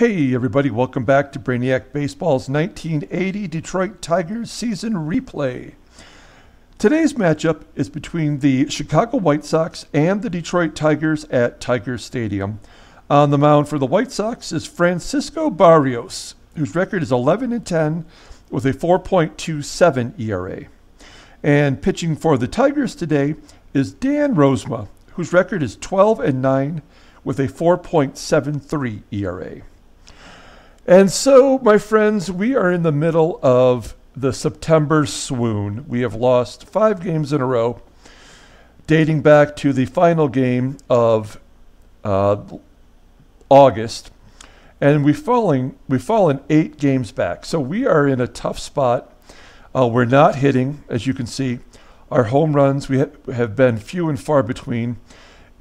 Hey everybody, welcome back to Brainiac Baseball's 1980 Detroit Tigers season replay. Today's matchup is between the Chicago White Sox and the Detroit Tigers at Tiger Stadium. On the mound for the White Sox is Francisco Barrios, whose record is 11-10 with a 4.27 ERA. And pitching for the Tigers today is Dan Rosma, whose record is 12-9 with a 4.73 ERA. And so, my friends, we are in the middle of the September swoon. We have lost 5 games in a row, dating back to the final game of August. And we've fallen 8 games back. So we are in a tough spot. We're not hitting, as you can see. Our home runs have been few and far between.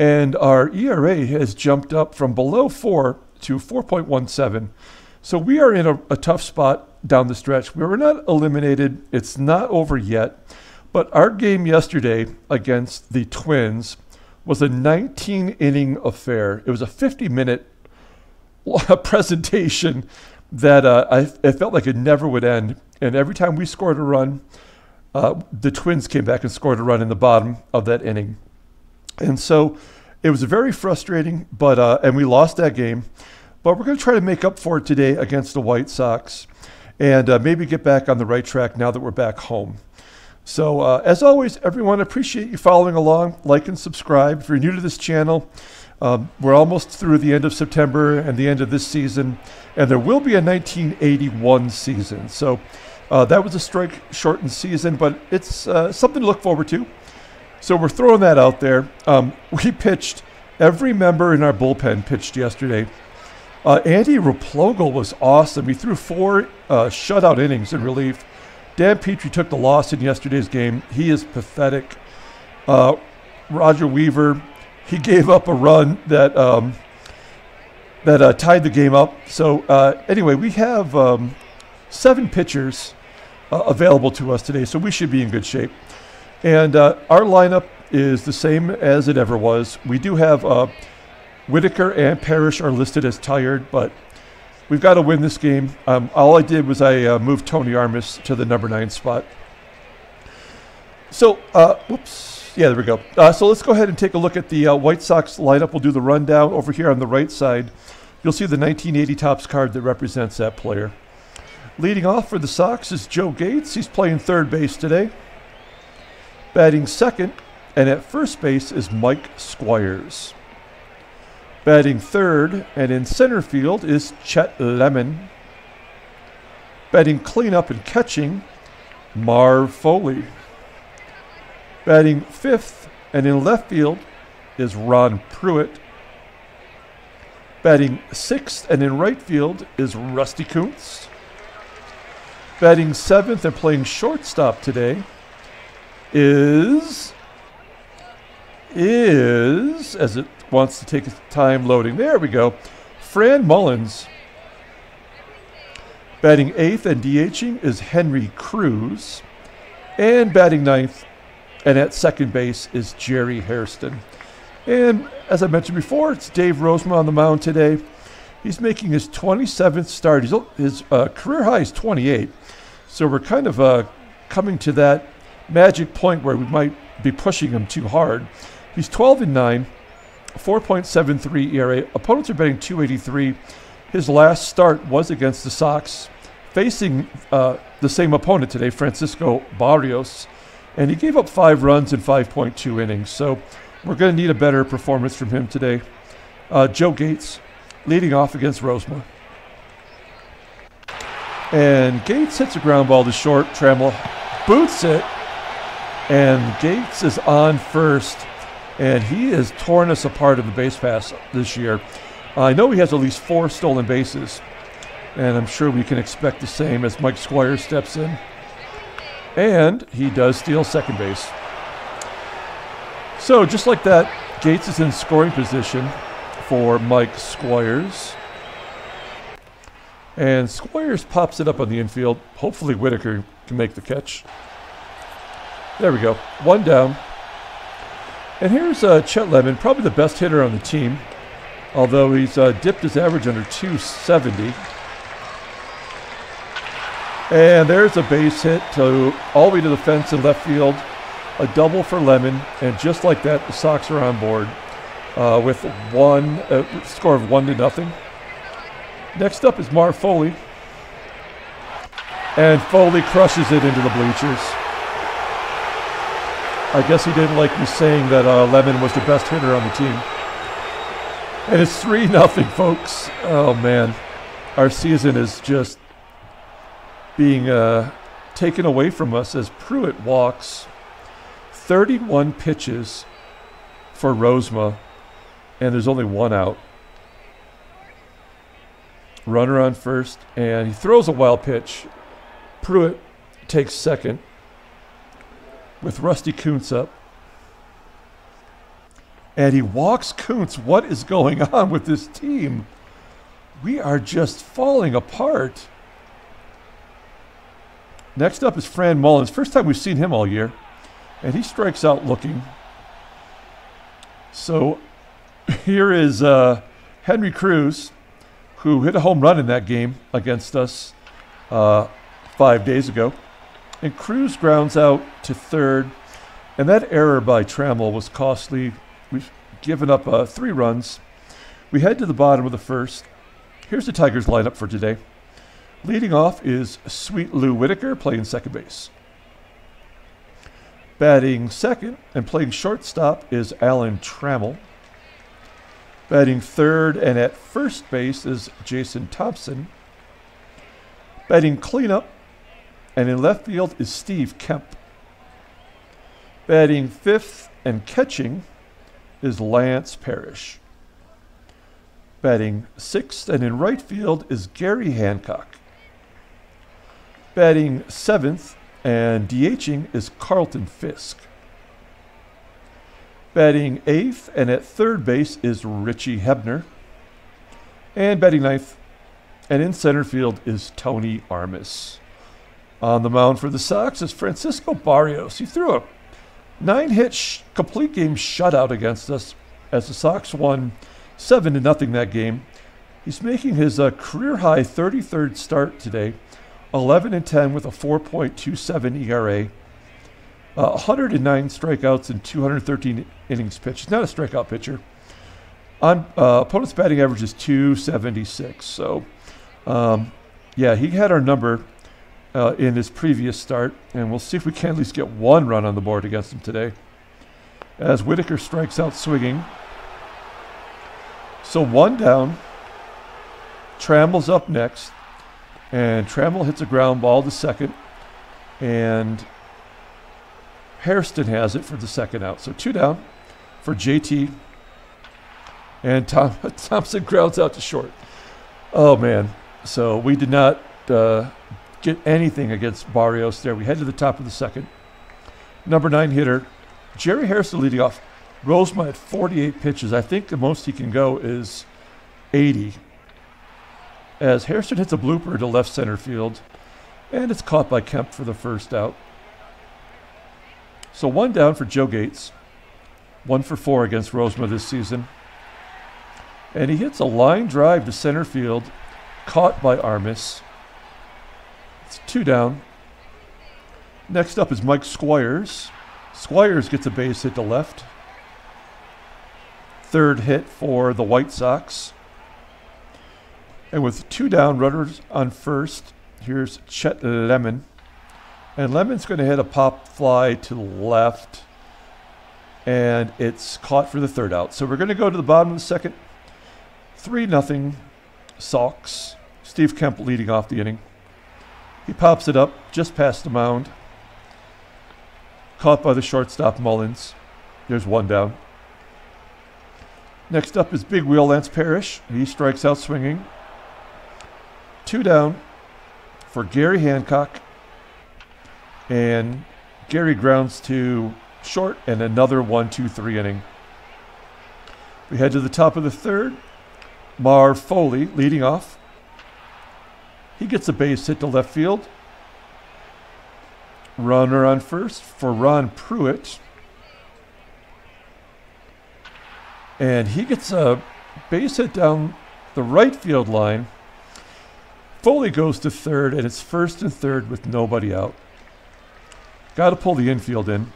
And our ERA has jumped up from below 4 to 4.17. So we are in a tough spot down the stretch. We were not eliminated. It's not over yet. But our game yesterday against the Twins was a 19-inning affair. It was a 50-minute presentation that it felt like it never would end. And every time we scored a run, the Twins came back and scored a run in the bottom of that inning. And so it was very frustrating, and we lost that game. But we're going to try to make up for it today against the White Sox and maybe get back on the right track now that we're back home. So as always, everyone, appreciate you following along. Like and subscribe. If you're new to this channel, we're almost through the end of September and the end of this season. And there will be a 1981 season. So that was a strike-shortened season, but it's something to look forward to. So we're throwing that out there. We pitched. Every member in our bullpen pitched yesterday. Andy Replogle was awesome. He threw 4 shutout innings in relief. Dan Petrie took the loss in yesterday's game. He is pathetic. Roger Weaver, he gave up a run that tied the game up. So anyway, we have 7 pitchers available to us today, so we should be in good shape. And our lineup is the same as it ever was. We do have Whitaker and Parrish are listed as tired, but we've got to win this game. All I did was I moved Tony Armas to the number 9 spot. So, whoops. Yeah, there we go. So let's go ahead and take a look at the White Sox lineup. We'll do the rundown over here on the right side. You'll see the 1980 Topps card that represents that player. Leading off for the Sox is Joe Gates. He's playing third base today. Batting second, and at first base is Mike Squires. Batting third and in center field is Chet Lemon. Batting cleanup and catching, Marv Foley. Batting fifth and in left field is Ron Pruitt. Batting sixth and in right field is Rusty Kuntz. Batting seventh and playing shortstop today is as it wants to take its time loading. There we go. Fran Mullins. Batting 8th and DHing is Henry Cruz. And batting 9th and at second base is Jerry Hairston. And as I mentioned before, it's Dave Rosma on the mound today. He's making his 27th start. His career high is 28. So we're kind of coming to that magic point where we might be pushing him too hard. He's 12-9. 4.73 ERA. Opponents are betting 283. His last start was against the Sox, facing the same opponent today, Francisco Barrios, and he gave up 5 runs in 5.2 innings. So we're going to need a better performance from him today. Joe Gates leading off against Rosma. And Gates hits a ground ball to short. Trammell boots it, and Gates is on first. And he has torn us apart in the base pass this year. I know he has at least 4 stolen bases. And I'm sure we can expect the same as Mike Squires steps in. And he does steal second base. So just like that, Gates is in scoring position for Mike Squires. And Squires pops it up on the infield. Hopefully Whitaker can make the catch. There we go. 1 down. And here's Chet Lemon, probably the best hitter on the team. although he's dipped his average under 270. And there's a base hit all the way to the fence in left field. A double for Lemon, and just like that, the Sox are on board with a score of 1-0. Next up is Mar Foley, and Foley crushes it into the bleachers. I guess he didn't like me saying that Lemon was the best hitter on the team. And it's 3-0, folks. Oh, man. Our season is just being taken away from us as Pruitt walks 31 pitches for Rozema, and there's only one out. Runner on first, and he throws a wild pitch. Pruitt takes second with Rusty Kuntz up. And he walks Kuntz. What is going on with this team? We are just falling apart. Next up is Fran Mullins. First time we've seen him all year. And he strikes out looking. So here is Henry Cruz, who hit a home run in that game against us 5 days ago. And Cruz grounds out to third. And that error by Trammell was costly. We've given up 3 runs. We head to the bottom of the first. Here's the Tigers lineup for today. Leading off is Sweet Lou Whitaker playing second base. Batting second and playing shortstop is Alan Trammell. Batting third and at first base is Jason Thompson. Batting cleanup and in left field is Steve Kemp. Batting fifth and catching is Lance Parrish. Batting sixth and in right field is Gary Hancock. Batting seventh and DHing is Carlton Fisk. Batting eighth and at third base is Richie Hebner. And batting ninth and in center field is Tony Armas. On the mound for the Sox is Francisco Barrios. He threw a 9-hit complete game shutout against us as the Sox won 7-0 that game. He's making his career-high 33rd start today, 11-10 with a 4.27 ERA, 109 strikeouts and 213 innings pitched. He's not a strikeout pitcher. Opponent's batting average is 276. So, yeah, he had our number in his previous start, and we'll see if we can at least get 1 run on the board against him today. As Whitaker strikes out swinging. So 1 down. Trammell's up next. And Trammell hits a ground ball to second. And Hairston has it for the second out. So 2 down for JT. And Thompson grounds out to short. Oh, man. So we did not get anything against Barrios there. We head to the top of the second. Number 9 hitter, Jerry Hairston leading off. Rozema at 48 pitches. I think the most he can go is 80. As Hairston hits a blooper to left center field, and it's caught by Kemp for the first out. So 1 down for Joe Gates. 1 for 4 against Rozema this season. And he hits a line drive to center field, caught by Armas. It's 2 down. Next up is Mike Squires. Squires gets a base hit to left. 3rd hit for the White Sox. And with 2 down, runners on first, here's Chet Lemon. And Lemon's going to hit a pop fly to the left. And it's caught for the 3rd out. So we're going to go to the bottom of the second. 3-0 Sox. Steve Kemp leading off the inning. He pops it up just past the mound. Caught by the shortstop Mullins. There's 1 down. Next up is Big Wheel Lance Parrish. He strikes out swinging. 2 down for Gary Hancock. And Gary grounds to short and another 1-2-3 inning. We head to the top of the 3rd. Mar Foley leading off. He gets a base hit to left field. Runner on first for Ron Pruitt. And he gets a Base hit down the right field line. Foley goes to third, and it's first and third with nobody out. Got to pull the infield in.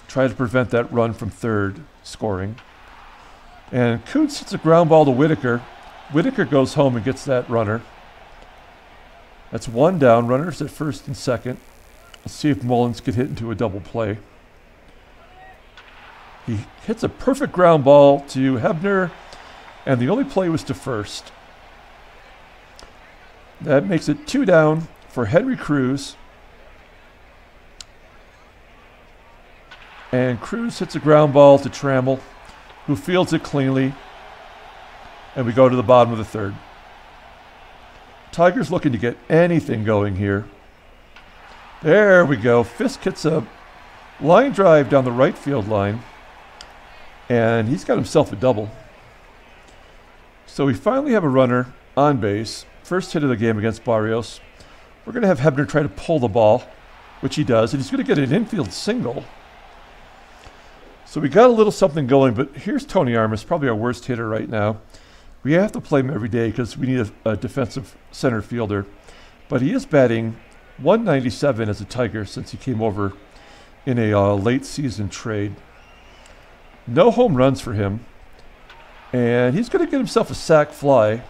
Try to prevent that run from third scoring. And Koontz hits a ground ball to Whitaker. Whitaker goes home and gets that runner. That's one down. Runners at first and second. Let's see if Mullins can hit into a double play. He hits a perfect ground ball to Hebner, and the only play was to first. That makes it 2 down for Henry Cruz. And Cruz hits a ground ball to Trammell, who fields it cleanly. And we go to the bottom of the third. Tigers looking to get anything going here. There we go. Fisk hits a line drive down the right field line. And he's got himself a double. So we finally have a runner on base. First hit of the game against Barrios. We're going to have Hebner try to pull the ball, which he does. And he's going to get an infield single. So we got a little something going, but here's Tony Armas, probably our worst hitter right now. We have to play him every day because we need a defensive center fielder. But he is batting .197 as a Tiger since he came over in a late season trade. No home runs for him. And he's going to get himself a sac fly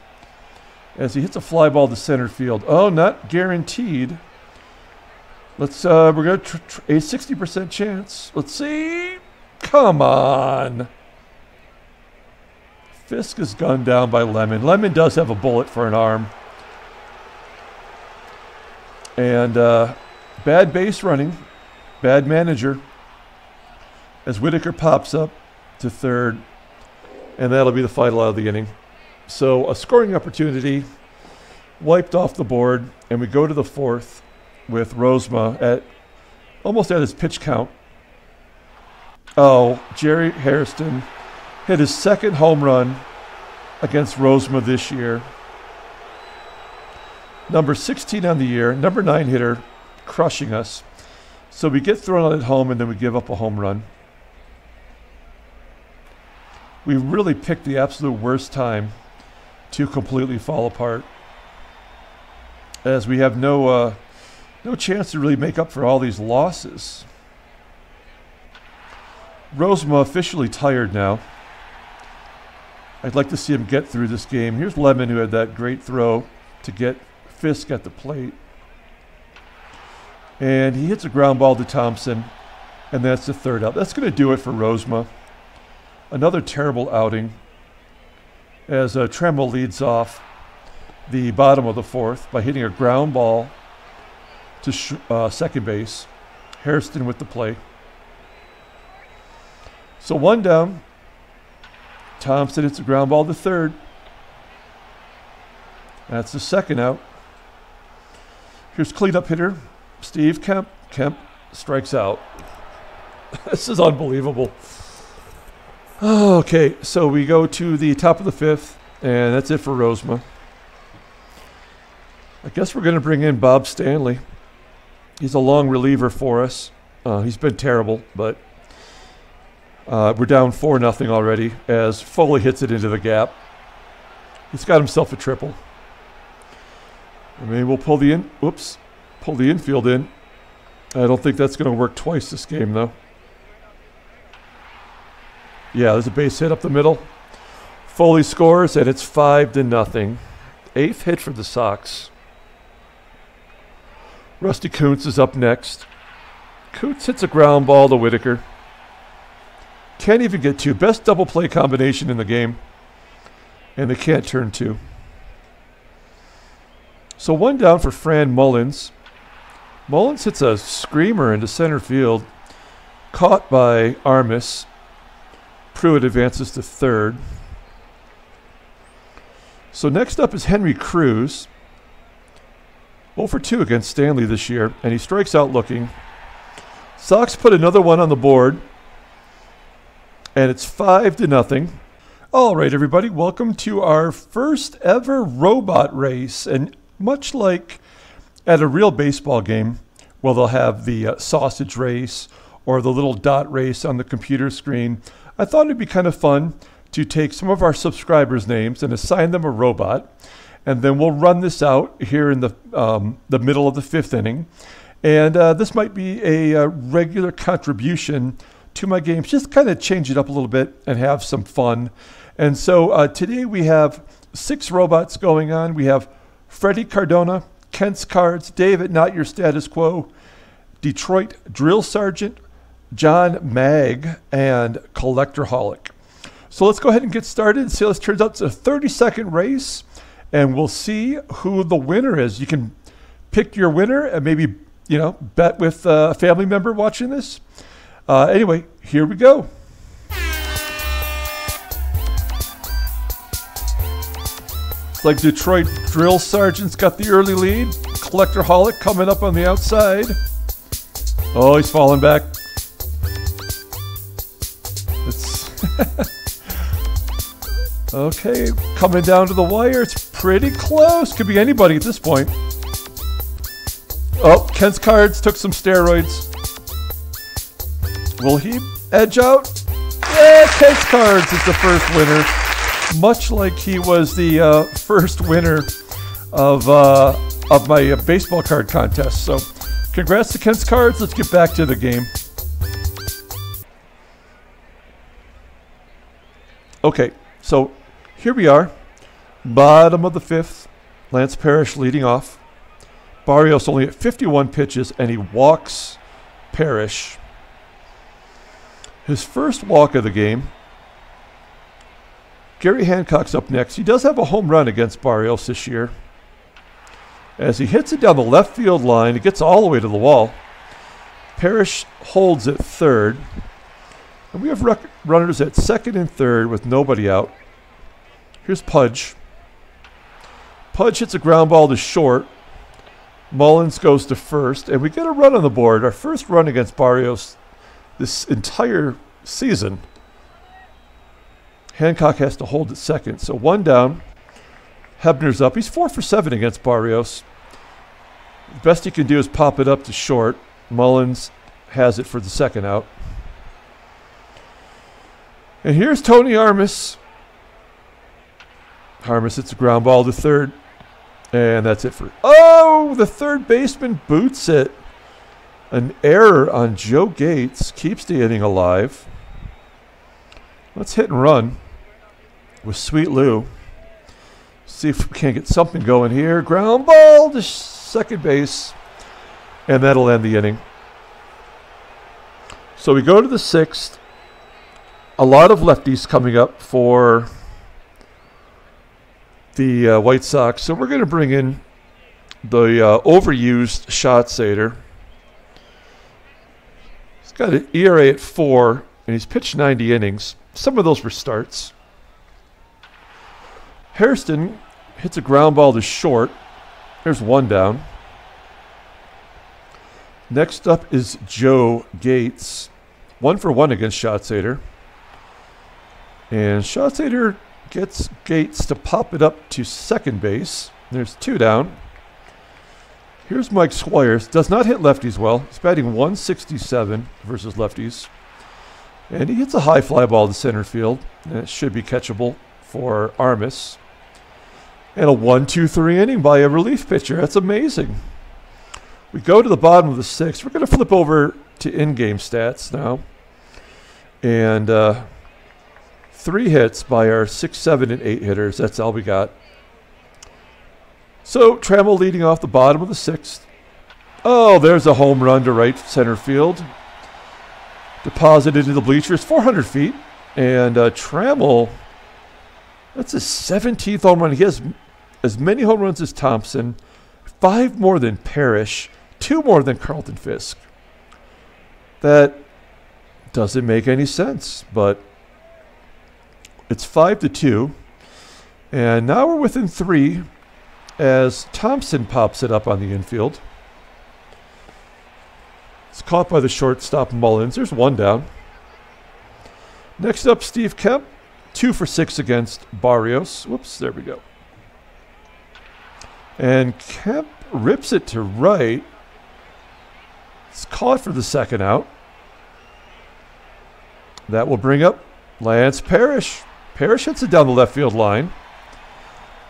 as he hits a fly ball to center field. Oh, not guaranteed. Let's, we're going to a 60% chance. Let's see. Come on. Fisk is gunned down by Lemon. Lemon does have a bullet for an arm. And bad base running. Bad manager. As Whitaker pops up to third. And that'll be the final out of the inning. So a scoring opportunity wiped off the board. And we go to the fourth with Rozema at almost at his pitch count. Oh, Jerry Hairston hit his second home run against Rozema this year. Number 16 on the year, number 9 hitter, crushing us. So we get thrown out at home and then we give up a home run. We really picked the absolute worst time to completely fall apart, as we have no chance to really make up for all these losses. Rozema officially tired now. I'd like to see him get through this game. Here's Lemon, who had that great throw to get Fisk at the plate. And he hits a ground ball to Thompson, and that's the third out. That's going to do it for Rozema. Another terrible outing as Trammell leads off the bottom of the fourth by hitting a ground ball to second base. Hairston with the play. So one down. Thompson hits a ground ball to third. That's the second out. Here's cleanup hitter Steve Kemp. Kemp strikes out. This is unbelievable. Okay, so we go to the top of the fifth, and that's it for Rozema. I guess we're going to bring in Bob Stanley. He's a long reliever for us. He's been terrible, but we're down 4-0 already as Foley hits it into the gap. He's got himself a triple. I mean, we'll pull the infield in. I don't think that's going to work twice this game, though. Yeah, there's a base hit up the middle. Foley scores, and it's 5-0. Eighth hit for the Sox. Rusty Kuntz is up next. Kuntz hits a ground ball to Whitaker. Can't even get two. Best double play combination in the game. And they can't turn two. So one down for Fran Mullins. Mullins hits a screamer into center field. Caught by Armas. Pruitt advances to third. So next up is Henry Cruz. 0 for 2 against Stanley this year. And he strikes out looking. Sox put another one on the board. And it's 5-0. All right, everybody, welcome to our first ever robot race. And much like at a real baseball game, where they'll have the sausage race or the little dot race on the computer screen, I thought it'd be kind of fun to take some of our subscribers' names and assign them a robot. And then we'll run this out here in the middle of the 5th inning. And this might be a regular contribution to my games. Just kind of change it up a little bit and have some fun. And so today we have 6 robots going on. We have Freddie Cardona, Kent's Cards, David Not Your Status Quo, Detroit Drill Sergeant, John Mag, and Collectorholic. So let's go ahead and get started. See how this turns out. It's a 30-second race, and we'll see who the winner is. You can pick your winner and maybe, bet with a family member watching this. Anyway, here we go. It's like Detroit Drill Sergeant's got the early lead. Collectorholic coming up on the outside. Oh, he's falling back. It's okay, coming down to the wire. It's pretty close. Could be anybody at this point. Oh, Kent's Cards took some steroids. Will he edge out? Yeah, Kent's Cards is the first winner. Much like he was the first winner of my baseball card contest. So congrats to Kent's Cards. Let's get back to the game. Okay, so here we are. Bottom of the 5th. Lance Parrish leading off. Barrios only at 51 pitches, and he walks Parrish. His first walk of the game. Gary Hancock's up next. He does have a home run against Barrios this year. As he hits it down the left field line, it gets all the way to the wall. Parrish holds at third. And we have runners at second and third with nobody out. Here's Pudge. Pudge hits a ground ball to short. Mullins goes to first. And we get a run on the board. Our first run against Barrios this entire season. Hancock has to hold at second. So 1 down. Hebner's up. He's 4 for 7 against Barrios. The best he can do is pop it up to short. Mullins has it for the second out. And here's Tony Armas. Armas hits a ground ball to third. And that's it for... Oh, the third baseman boots it. An error on Joe Gates keeps the inning alive. Let's hit and run with Sweet Lou. See if we can't get something going here. Ground ball to second base. And that'll end the inning. So we go to the 6th. A lot of lefties coming up for the White Sox. So we're going to bring in the overused Schatzeder. He's got an ERA at 4, and he's pitched 90 innings. Some of those were starts. Hairston hits a ground ball to short. There's 1 down. Next up is Joe Gates. 1 for 1 against Schatzeder. And Schatzeder gets Gates to pop it up to second base. There's 2 down. Here's Mike Squires. Does not hit lefties well. He's batting 167 versus lefties. And he hits a high fly ball to center field. And it should be catchable for Armas. And a 1-2-3 inning by a relief pitcher. That's amazing. We go to the bottom of the 6th. We're going to flip over to in-game stats now. And 3 hits by our 6, 7, and 8 hitters. That's all we got. So Trammell leading off the bottom of the 6th. Oh, there's a home run to right center field. Deposited into the bleachers, 400 feet. And Trammell, that's his 17th home run. He has as many home runs as Thompson, 5 more than Parrish, 2 more than Carlton Fisk. That doesn't make any sense, but it's 5-2. And now we're within 3 as Thompson pops it up on the infield. It's caught by the shortstop Mullins. There's 1 down. Next up, Steve Kemp, 2 for 6 against Barrios. Whoops, there we go. And Kemp rips it to right. It's caught for the second out. That will bring up Lance Parrish. Parrish hits it down the left field line.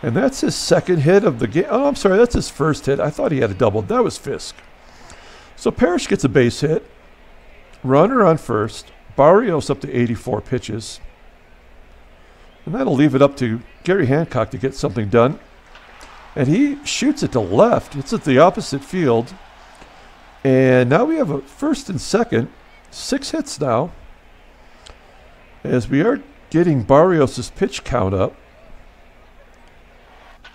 And that's his second hit of the game. Oh, I'm sorry, that's his first hit. I thought he had a double. That was Fisk. So Parrish gets a base hit. Runner on first. Barrios up to 84 pitches. And that'll leave it up to Gary Hancock to get something done. And he shoots it to left. It's at the opposite field. And now we have a first and second. 6 hits now. As we are getting Barrios' pitch count up.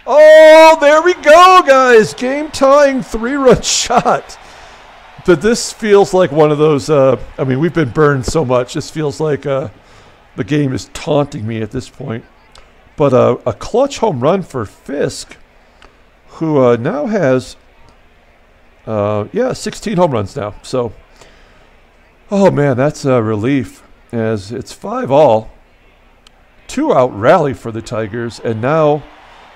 Oh, there we go, guys. Game-tying 3-run shot. But this feels like one of those, I mean, we've been burned so much. This feels like the game is taunting me at this point. But a clutch home run for Fisk, who now has, 16 home runs now. So, oh, man, that's a relief as it's 5-all. 2-out rally for the Tigers, and now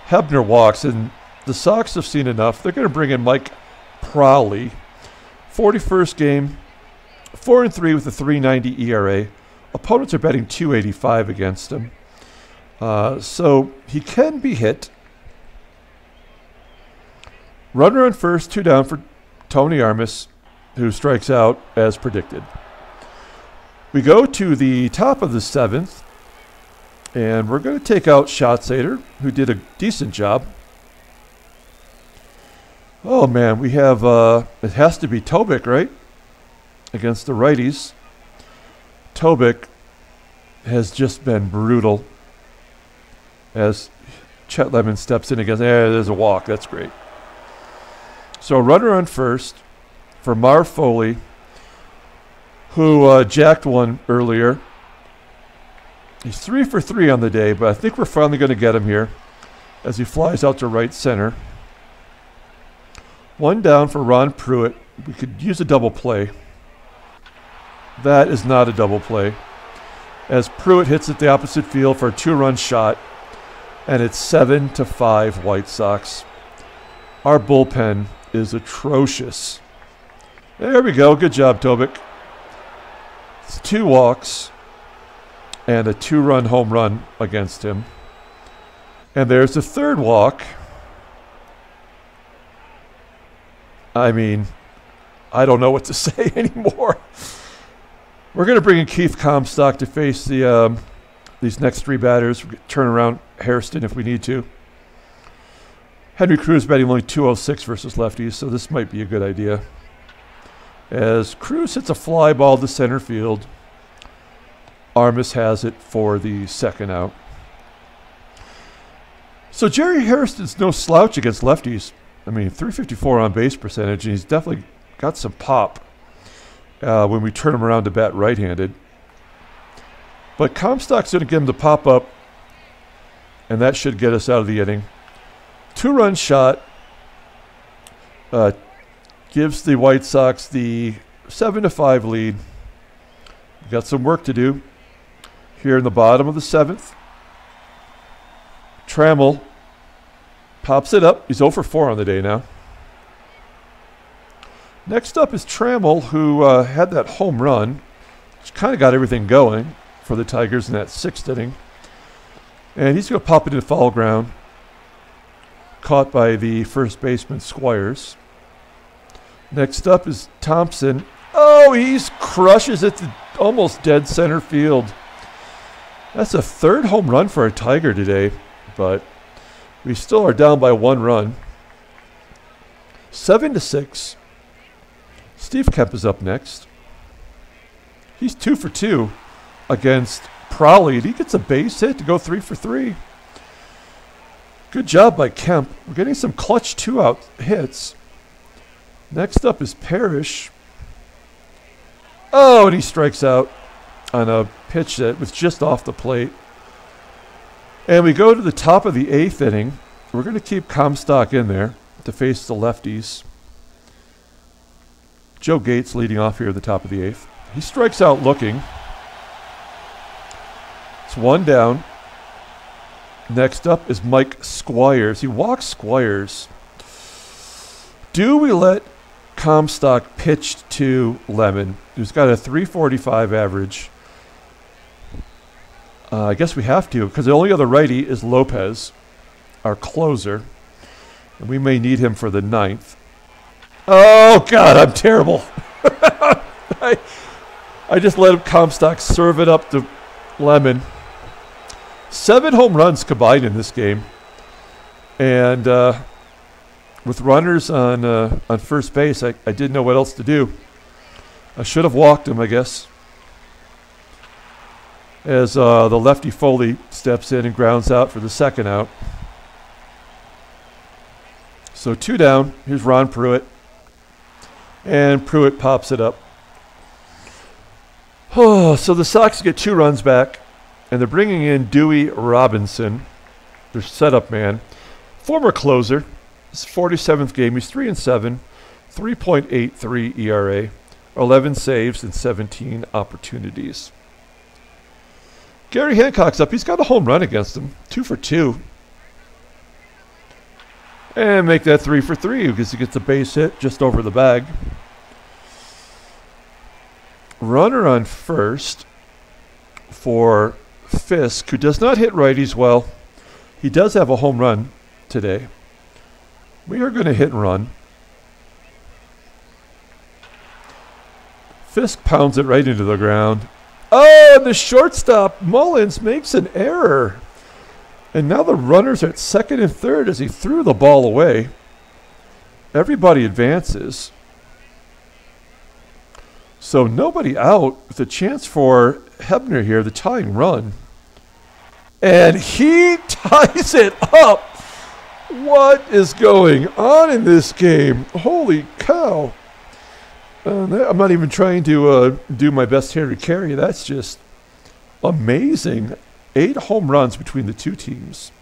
Hebner walks, and the Sox have seen enough. They're going to bring in Mike Prowley. 41st game, 4-3 with a 3.90 ERA. Opponents are betting 285 against him. So he can be hit. Runner on first, 2 down for Tony Armas, who strikes out as predicted. We go to the top of the 7th. And we're going to take out Schatzeder, who did a decent job. Oh, man, we have, it has to be Tobik, right? Against the righties. Tobik has just been brutal. As Chet Lemon steps in against, there's a walk. That's great. So runner on first for Marv Foley, who jacked one earlier. He's 3 for 3 on the day, but I think we're finally going to get him here as he flies out to right center. 1 down for Ron Pruitt. We could use a double play. That is not a double play. As Pruitt hits at the opposite field for a 2-run shot, and it's 7-5 White Sox. Our bullpen is atrocious. There we go. Good job, Tobik. It's 2 walks. And a 2-run home run against him. And there's the 3rd walk. I mean, I don't know what to say anymore. We're going to bring in Keith Comstock to face these next 3 batters. We're going to turn around Hairston if we need to. Henry Cruz batting only 206 versus lefties, so this might be a good idea. As Cruz hits a fly ball to center field. Armas has it for the 2nd out. So Jerry Hairston's no slouch against lefties. I mean, 354 on base percentage, and he's definitely got some pop when we turn him around to bat right-handed. But Comstock's going to get him to pop up, and that should get us out of the inning. 2-run shot gives the White Sox the 7-5 lead. We've got some work to do. Here in the bottom of the 7th, Trammell pops it up. He's 0 for 4 on the day now. Next up is Trammell, who had that home run, which kind of got everything going for the Tigers in that 6th inning. And he's going to pop it into foul ground, caught by the first baseman, Squires. Next up is Thompson. Oh, he crushes it to almost dead center field. That's a 3rd home run for a Tiger today, but we still are down by 1 run. 7-6. Steve Kemp is up next. He's 2 for 2 against Prowley. He gets a base hit to go 3 for 3. Good job by Kemp. We're getting some clutch 2-out hits. Next up is Parrish. Oh, and he strikes out on a pitch that was just off the plate. And we go to the top of the 8th inning. We're going to keep Comstock in there to face the lefties. Joe Gates leading off here at the top of the 8th. He strikes out looking. It's 1 down. Next up is Mike Squires. He walks Squires. Do we let Comstock pitch to Lemon, who's got a 345 average? I guess we have to because the only other righty is Lopez, our closer. And we may need him for the 9th. Oh, God, I'm terrible. I just let Comstock serve it up to Lemon. 7 home runs combined in this game. And with runners on first base, I didn't know what else to do. I should have walked him, I guess. As the lefty Foley steps in and grounds out for the 2nd out. So 2 down. Here's Ron Pruitt. And Pruitt pops it up. Oh, so the Sox get 2 runs back. And they're bringing in Dewey Robinson, their setup man. Former closer. His 47th game. He's 3-7. 3.83 ERA. 11 saves and 17 opportunities. Gary Hancock's up. He's got a home run against him. 2 for 2. And make that 3 for 3 because he gets a base hit just over the bag. Runner on first for Fisk, who does not hit righties well. He does have a home run today. We are going to hit and run. Fisk pounds it right into the ground. Oh, and the shortstop, Mullins, makes an error. And now the runners are at 2nd and 3rd as he threw the ball away. Everybody advances. So nobody out with a chance for Hebner here, the tying run. And he ties it up. What is going on in this game? Holy cow. I'm not even trying to do my best Harry Carey. That's just amazing. 8 home runs between the 2 teams.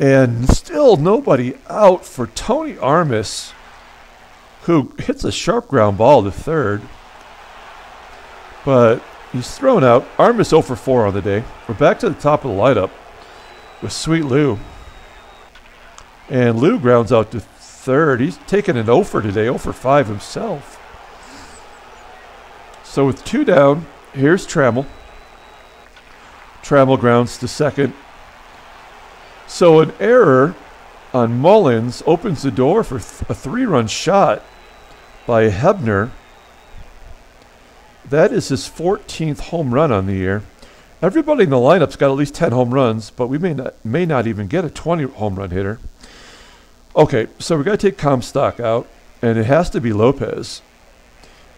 And still nobody out for Tony Armas, who hits a sharp ground ball to 3rd. But he's thrown out. Armas 0 for 4 on the day. We're back to the top of the lineup with Sweet Lou. And Lou grounds out to 3rd. He's taken an 0 for today, 0 for 5 himself. So with 2 down, here's Trammell. Trammell grounds to 2nd. So an error on Mullins opens the door for a 3-run shot by Hebner. That is his 14th home run on the year. Everybody in the lineup's got at least 10 home runs, but we may not even get a 20 home run hitter. Okay, so we're going to take Comstock out, and it has to be Lopez.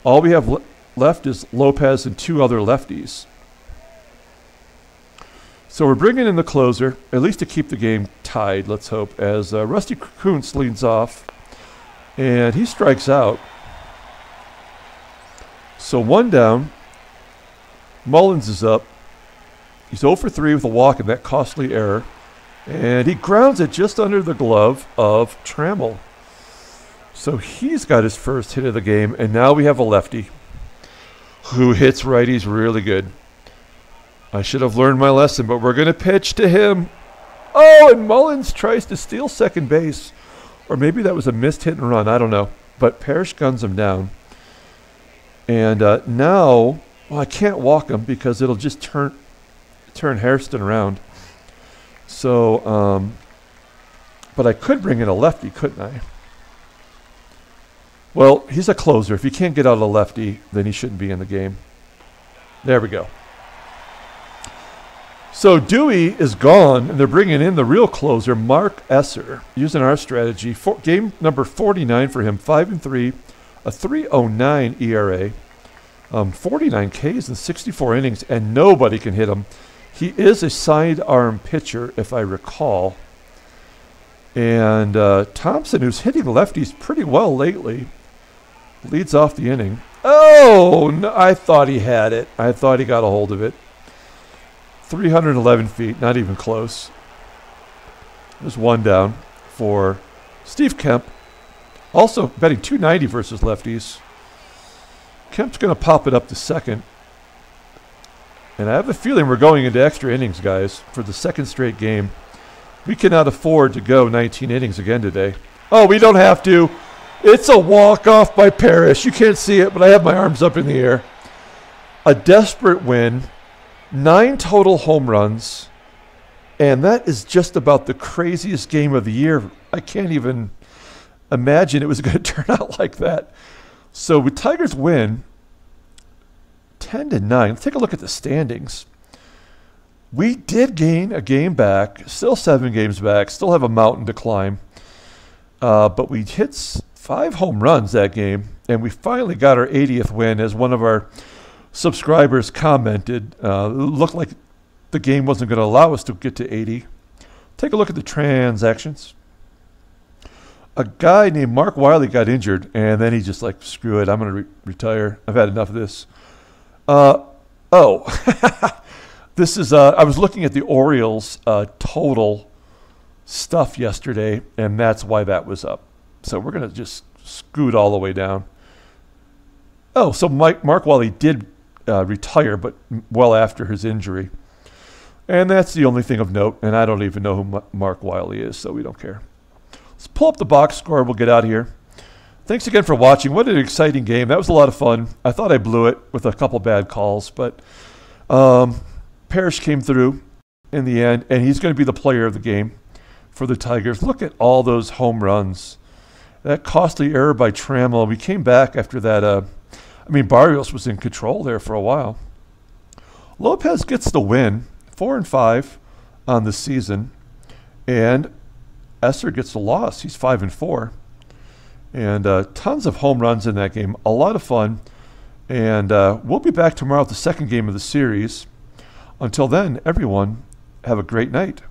All we have left is Lopez and 2 other lefties. So we're bringing in the closer, at least to keep the game tied, let's hope, as Rusty Kuntz leads off, and he strikes out. So 1 down. Mullins is up. He's 0 for 3 with a walk and that costly error. And he grounds it just under the glove of Trammell. So he's got his first hit of the game, and now we have a lefty who hits righties really good. I should have learned my lesson, but we're going to pitch to him. Oh, and Mullins tries to steal 2nd base. Or maybe that was a missed hit and run. I don't know. But Parrish guns him down. And now, well, I can't walk him because it'll just turn Hairston around. So, but I could bring in a lefty, couldn't I? Well, he's a closer. If he can't get out a lefty, then he shouldn't be in the game. There we go. So Dewey is gone, and they're bringing in the real closer, Mark Esser, using our strategy. Game number 49 for him, 5-3, a 3.09 ERA, 49 Ks in 64 innings, and nobody can hit him. He is a sidearm pitcher, if I recall. And Thompson, who's hitting lefties pretty well lately, leads off the inning. Oh, no, I thought he had it. I thought he got a hold of it. 311 feet, not even close. There's 1 down for Steve Kemp. Also betting 290 versus lefties. Kemp's going to pop it up to 2nd. And I have a feeling we're going into extra innings, guys, for the 2nd straight game. We cannot afford to go 19 innings again today. Oh, we don't have to. It's a walk-off by Parrish. You can't see it, but I have my arms up in the air. A desperate win 9 total home runs, and that is just about the craziest game of the year. I can't even imagine it was going to turn out like that. So with Tigers win 10-9. Let's take a look at the standings. We did gain a game back, still 7 games back, still have a mountain to climb. But we hit 5 home runs that game, and we finally got our 80th win. As one of our subscribers commented, it looked like the game wasn't going to allow us to get to 80. Take a look at the transactions. A guy named Mark Wiley got injured, and then he just like, screw it, I'm going to retire. I've had enough of this. This is, I was looking at the Orioles total stuff yesterday, and that's why that was up. So we're going to just scoot all the way down. Oh, so Mark Wiley did retire, but well after his injury. And that's the only thing of note, and I don't even know who Mark Wiley is, so we don't care. Let's pull up the box score. We'll get out of here. Thanks again for watching. What an exciting game. That was a lot of fun. I thought I blew it with a couple bad calls, but Parrish came through in the end, and he's going to be the player of the game for the Tigers. Look at all those home runs. That costly error by Trammell. We came back after that. Barrios was in control there for a while. Lopez gets the win, 4-5 on the season, and Esser gets the loss. He's 5-4. And tons of home runs in that game. A lot of fun. And we'll be back tomorrow with the second game of the series. Until then, everyone, have a great night.